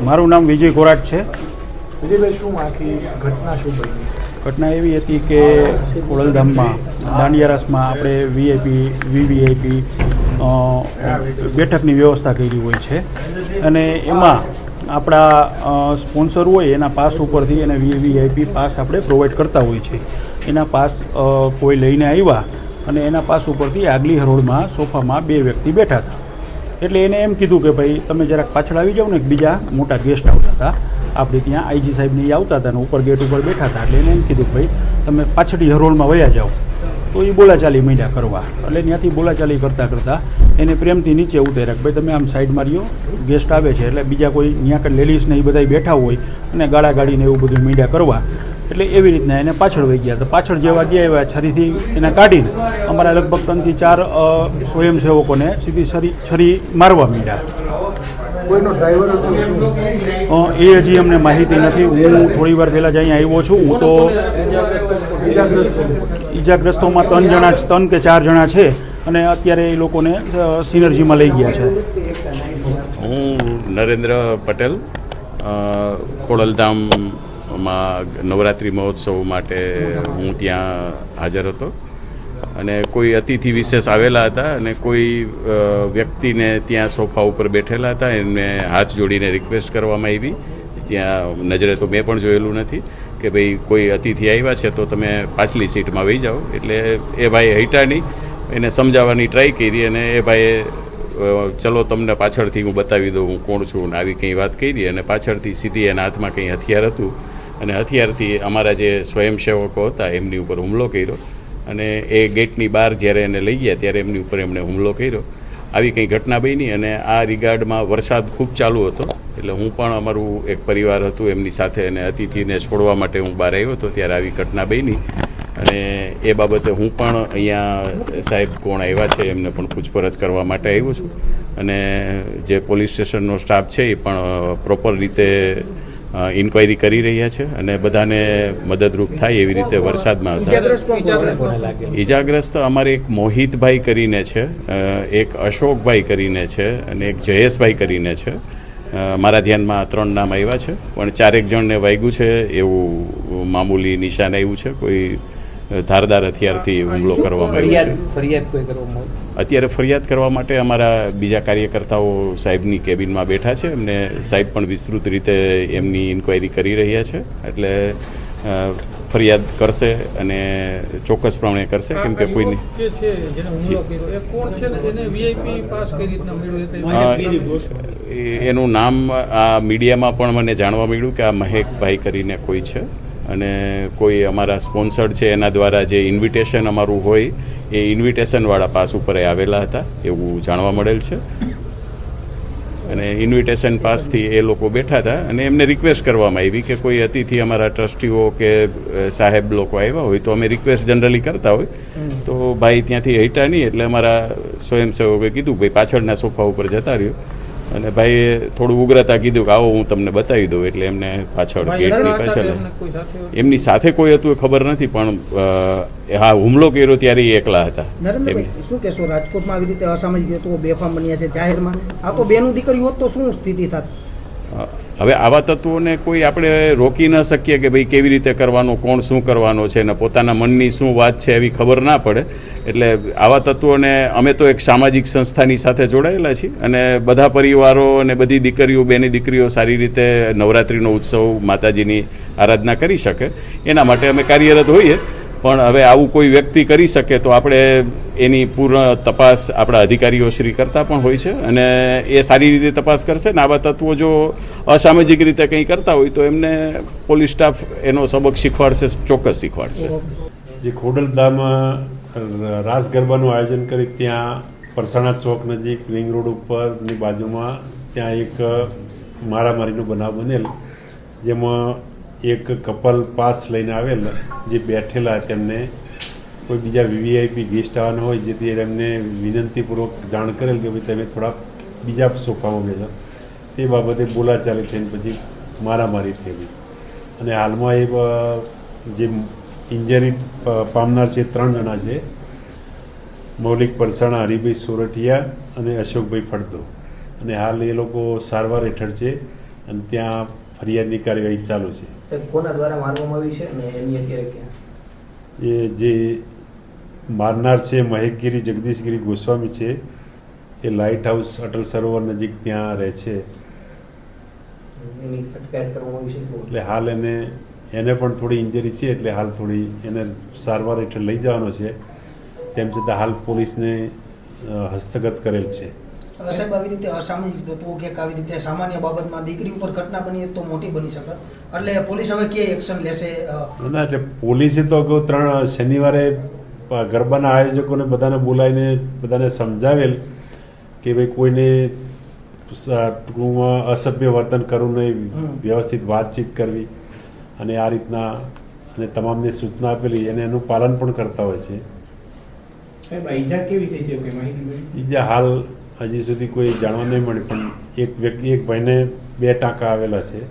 મારું નામ વિજય કોરાટ છે. વિજયભાઈ, શું આખી ઘટના શું બની? ઘટના એવી હતી કે ખોડલધામમાં દાંડિયા રાસમાં આપણે વીવીઆઈપી બેઠકની વ્યવસ્થા કરી હોય છે અને એમાં આપણા સ્પોન્સર હોય એના પાસ ઉપરથી એને વીવીઆઈપી પાસ આપણે પ્રોવાઈડ કરતા હોય છે. એના પાસ કોઈ લઈને આવ્યા અને એના પાસ ઉપરથી આગલી હરોળમાં સોફામાં 2 વ્યક્તિ બેઠા હતા. એટલે એને એમ કીધું કે ભાઈ તમે જરાક પાછળ આવી જાઓ ને. બીજા મોટા ગેસ્ટ આવતા હતા આપણે ત્યાં, આઈજી સાહેબને એ આવતા હતા ને ઉપર ગેટ ઉપર બેઠા હતા. એટલે એને એમ કીધું કે ભાઈ તમે પાછળની હરોળમાં વયા જાઓ. તો એ બોલાચાલી માંડ્યા કરવા. એટલે ત્યાંથી બોલાચાલી કરતાં કરતાં એને પ્રેમથી નીચે ઉતાર્યા કે ભાઈ તમે આમ સાઈડ માર્યો, ગેસ્ટ આવે છે. એટલે બીજા કોઈ ત્યાં લેડીઝને એ બધા બેઠા હોય અને ગાળાગાળીને એવું બધું માંડ્યા કરવા. એટલે એવી રીતના એને પાછળ વહી ગયા. તો પાછળ જેવા ગયા એવા છરીથી એને કાઢીને અમારા લગભગ 3 થી 4 સ્વયંસેવકોને સીધી છરી મારવા માંડ્યા. કોઈનો ડ્રાઈવર હતો? એ હજી અમને માહિતી નથી. હું થોડી વાર પહેલાં જ અહીંયા આવ્યો છું. હું તો ઈજાગ્રસ્તોમાં 3 કે 4 જણા છે અને અત્યારે એ લોકોને સિનર્જીમાં લઈ ગયા છે. હું નરેન્દ્ર પટેલ, ખોડલધામમાં નવરાત્રિ મહોત્સવ માટે હું ત્યાં હાજર હતો અને કોઈ અતિથિ વિશેષ આવેલા હતા અને કોઈ વ્યક્તિને ત્યાં સોફા ઉપર બેઠેલા હતા. એમને હાથ જોડીને રિક્વેસ્ટ કરવામાં આવી. ત્યાં નજરે તો મેં પણ જોયેલું નથી કે ભાઈ કોઈ અતિથિ આવ્યા છે તો તમે પાછલી સીટમાં વહી જાઓ. એટલે એ ભાઈ હટ્યા નહીં. એને સમજાવવાની ટ્રાય કરી અને એ ભાઈએ ચલો તમને પાછળથી હું બતાવી દઉં હું કોણ છું ને આવી કંઈ વાત કરી. અને પાછળથી સીધી એના હાથમાં કંઈ હથિયાર હતું અને હથિયારથી અમારા જે સ્વયંસેવકો હતા એમની ઉપર હુમલો કર્યો. અને એ ગેટની બહાર જ્યારે એને લઈ ગયા ત્યારે એમની ઉપર એમણે હુમલો કર્યો. આવી કંઈ ઘટના બની. અને આ રિગાર્ડમાં વરસાદ ખૂબ ચાલુ હતો. એટલે હું પણ અમારું એક પરિવાર હતું એમની સાથે અને અતિથિને છોડવા માટે હું બહાર આવ્યો હતો ત્યારે આવી ઘટના બની. અને એ બાબતે હું પણ અહીંયા સાહેબ કોણ આવ્યા છે એમને પણ પૂછપરછ કરવા માટે આવ્યો છું. અને જે પોલીસ સ્ટેશનનો સ્ટાફ છે એ પણ પ્રોપર રીતે ઇન્ક્વાયરી કરી રહ્યા છે અને બધાને મદદરૂપ થાય એવી રીતે વરસાદમાં ઈજાગ્રસ્ત અમારે એક મોહિતભાઈ કરીને છે, એક અશોકભાઈ કરીને છે અને એક જયેશભાઈ કરીને છે. મારા ધ્યાનમાં 3 નામ આવ્યા છે પણ 4 જણને વાગ્યું છે એવું મામૂલી નિશાન આવ્યું છે. કોઈ ધારદાર હથિયારથી હુમલો કરવામાં આવ્યો છે. અત્યારે ફરિયાદ કરવા માટે અમારા બીજા કાર્યકર્તાઓ સાહેબની કેબિનમાં બેઠા છે. એમને સાહેબ પણ વિસ્તૃત રીતે એમની ઇન્ક્વાયરી કરી રહ્યા છે. એટલે ફરિયાદ કરશે અને ચોક્કસપણે કરશે. કેમ કે કોઈની એનું નામ આ મીડિયામાં પણ મને જાણવા મળ્યું કે આ મહેકભાઈ કરીને કોઈ છે અને કોઈ અમારા સ્પોન્સર્ડ છે એના દ્વારા જે ઇન્વિટેશન અમારું હોય એ ઇન્વિટેશનવાળા પાસ ઉપર આવેલા હતા એવું જાણવા મળેલ છે. અને ઇન્વિટેશન પાસથી એ લોકો બેઠા હતા અને એમને રિક્વેસ્ટ કરવામાં આવી કે કોઈ અતિથિ અમારા ટ્રસ્ટીઓ કે સાહેબ લોકો આવ્યા હોય તો અમે રિક્વેસ્ટ જનરલી કરતા હોય તો ભાઈ ત્યાંથી હટ્યા નહીં. એટલે અમારા સ્વયંસેવકોએ કીધું ભાઈ પાછળના સોફા ઉપર જતા રહ્યો અને ભાઈએ થોડું ઉગ્રતા કીધું કે આવો હું તમને બતાવી દઉં. એટલે એમને પાછળ ગેટની પાછળ એમની સાથે કોઈ હતું એ ખબર નથી પણ હા હુમલો કર્યો ત્યારે એ એકલા હતા. શું કહેશો, રાજકોટમાં આવી રીતે અસામાજિક તત્વો બેફામ બન્યા છે જાહેરમાં? આ તો બેનું દીકરી હોત તો શું સ્થિતિ થાત? હવે આવા તત્વોને કોઈ આપણે રોકી ન શકીએ કે ભાઈ કેવી રીતે કરવાનું, કોણ શું કરવાનો છે ને પોતાના મનની શું વાત છે એવી ખબર ના પડે. એટલે આવા તત્વોને અમે તો એક સામાજિક સંસ્થાની સાથે જોડાયેલા છીએ અને બધા પરિવારો અને બધી દીકરીઓ બેની દીકરીઓ સારી રીતે નવરાત્રિનો ઉત્સવ માતાજીની આરાધના કરી શકે એના માટે અમે કાર્યરત હોઈએ. પણ હવે આવું કોઈ વ્યક્તિ કરી શકે તો આપણે એની પૂર્ણ તપાસ આપણા અધિકારીઓ શ્રી કરતા પણ હોય છે અને એ સારી રીતે તપાસ કરશે ને આવા તત્વો જો અસામાજિક રીતે કંઈ કરતા હોય તો એમને પોલીસ સ્ટાફ એનો સબક શીખવાડશે, ચોક્કસ શીખવાડશે. જે ખોડલધામમાં રાસ ગરબાનું આયોજન કરી ત્યાં પરસાણા ચોક નજીક રિંગ રોડ ઉપરની બાજુમાં ત્યાં એક મારામારીનો બનાવ બનેલ જેમાં એક કપલ પાસ લઈને આવેલ જે બેઠેલા તેમને કોઈ બીજા વીવીઆઈપી ગેસ્ટ આવવાના હોય જેથી એમને વિનંતીપૂર્વક જાણ કરેલ કે ભાઈ તમે થોડા બીજા સોફામાં બેસો. તે બાબતે બોલાચાલી થઈને પછી મારામારી થયેલી અને હાલમાં એ જે ઇન્જરી પામનાર છે 3 જણા છે, મૌલિક પરસાણા, હરિભાઈ સોરઠિયા અને અશોકભાઈ ફળદો. અને હાલ એ લોકો સારવાર હેઠળ છે અને ત્યાં ફરિયાદની કાર્યવાહી ચાલુ છે. સાહેબ કોના દ્વારા મારવામાં આવી છે અને એની અત્યારે ક્યાં? એ જે મારનાર છે મહેકગીરી જગદીશગીરી ગોસ્વામી છે, એ લાઇટ હાઉસ અટલ સરોવર નજીક ત્યાં રહે છે. એની અટકાયત કરવામાં આવી છે શું? એટલે હાલ એને પણ થોડી ઇન્જરી છે, એટલે હાલ થોડી એને સારવાર હેઠળ લઈ જવાનો છે. તેમ છતાં હાલ પોલીસને હસ્તગત કરેલ છે. સાહેબ આવી રીતે અસામાજિક તત્વો કે આવી રીતે સામાન્ય બાબતમાં દીકરી ઉપર ઘટના બની તો મોટી બની શકે, એટલે પોલીસ હવે કે એક્શન લેશે? ના, એટલે પોલીસે તો અગાઉ 3 શનિવારે ગરબાના આયોજકોને બધાને બોલાવીને બધાને સમજાવેલ કે ભાઈ કોઈને ટૂંકમાં અસભ્ય વર્તન કરવું નહીં, વ્યવસ્થિત વાતચીત કરવી, અને આ રીતના અને તમામને સૂચના આપેલી અને એનું પાલન પણ કરતા હોય છે. ઈજા કેવી થઈ છે કે માહિતી મળી? બીજા હાલ હજી સુધી કોઈ જાણવા નહીં મળે, પણ એક ભાઈને 2 ટાંકા આવેલા છે.